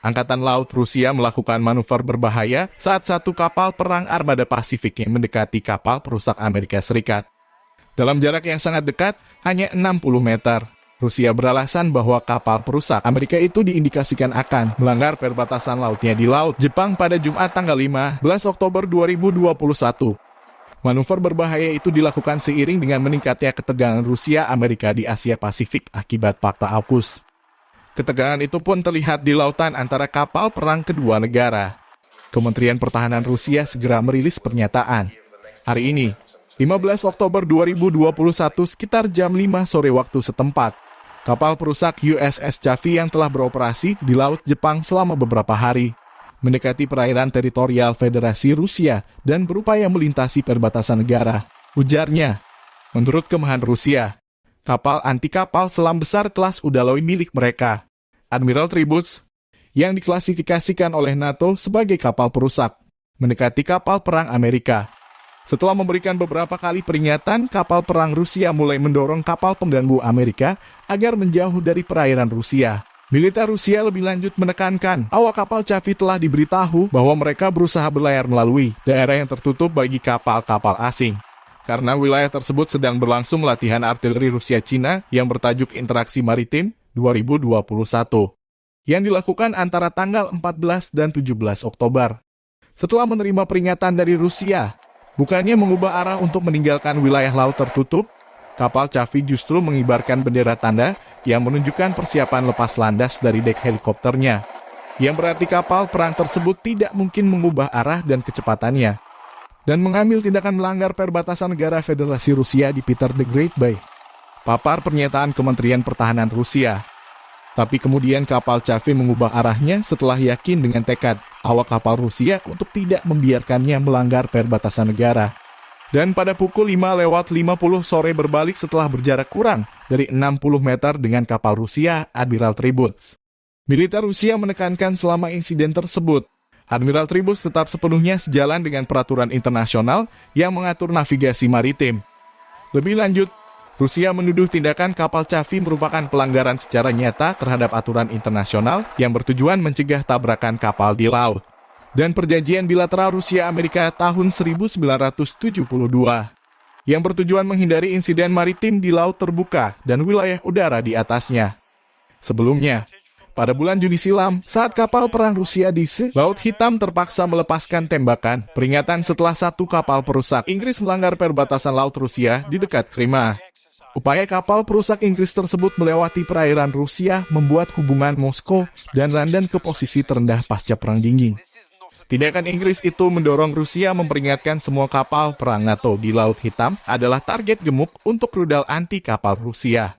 Angkatan Laut Rusia melakukan manuver berbahaya saat satu kapal perang armada Pasifik yang mendekati kapal perusak Amerika Serikat. Dalam jarak yang sangat dekat, hanya 60 meter. Rusia beralasan bahwa kapal perusak Amerika itu diindikasikan akan melanggar perbatasan lautnya di Laut Jepang pada Jumat tanggal 15 Oktober 2021. Manuver berbahaya itu dilakukan seiring dengan meningkatnya ketegangan Rusia-Amerika di Asia Pasifik akibat Fakta AUKUS. Ketegangan itu pun terlihat di lautan antara kapal perang kedua negara. Kementerian Pertahanan Rusia segera merilis pernyataan. Hari ini, 15 Oktober 2021 sekitar jam 5 sore waktu setempat, kapal perusak USS Chaffee yang telah beroperasi di Laut Jepang selama beberapa hari mendekati perairan teritorial Federasi Rusia dan berupaya melintasi perbatasan negara. Ujarnya, menurut Kemhan Rusia, kapal anti-kapal selam besar kelas Udaloi milik mereka, Admiral Tribut, yang diklasifikasikan oleh NATO sebagai kapal perusak, mendekati kapal perang Amerika. Setelah memberikan beberapa kali peringatan, kapal perang Rusia mulai mendorong kapal pengganggu Amerika agar menjauh dari perairan Rusia. Militer Rusia lebih lanjut menekankan, awak kapal Chaffee telah diberitahu bahwa mereka berusaha berlayar melalui daerah yang tertutup bagi kapal-kapal asing. Karena wilayah tersebut sedang berlangsung latihan artileri Rusia-Cina yang bertajuk Interaksi Maritim 2021, yang dilakukan antara tanggal 14 dan 17 Oktober. Setelah menerima peringatan dari Rusia, bukannya mengubah arah untuk meninggalkan wilayah laut tertutup, kapal Chaffee justru mengibarkan bendera tanda yang menunjukkan persiapan lepas landas dari dek helikopternya, yang berarti kapal perang tersebut tidak mungkin mengubah arah dan kecepatannya, dan mengambil tindakan melanggar perbatasan negara Federasi Rusia di Peter the Great Bay. Papar pernyataan Kementerian Pertahanan Rusia. Tapi kemudian kapal Chaffee mengubah arahnya setelah yakin dengan tekad awak kapal Rusia untuk tidak membiarkannya melanggar perbatasan negara. Dan pada pukul 5:50 sore berbalik setelah berjarak kurang dari 60 meter dengan kapal Rusia Admiral Tribut. Militer Rusia menekankan selama insiden tersebut, Admiral Tribut tetap sepenuhnya sejalan dengan peraturan internasional yang mengatur navigasi maritim. Lebih lanjut, Rusia menuduh tindakan kapal Chaffee merupakan pelanggaran secara nyata terhadap aturan internasional yang bertujuan mencegah tabrakan kapal di laut dan perjanjian bilateral Rusia-Amerika tahun 1972 yang bertujuan menghindari insiden maritim di laut terbuka dan wilayah udara di atasnya. Sebelumnya, pada bulan Juni silam, saat kapal perang Rusia di Laut Hitam terpaksa melepaskan tembakan peringatan setelah satu kapal perusak Inggris melanggar perbatasan laut Rusia di dekat Crimea. Upaya kapal perusak Inggris tersebut melewati perairan Rusia membuat hubungan Moskow dan London ke posisi terendah pasca Perang Dingin. Tindakan Inggris itu mendorong Rusia memperingatkan semua kapal perang NATO di Laut Hitam adalah target gemuk untuk rudal anti-kapal Rusia.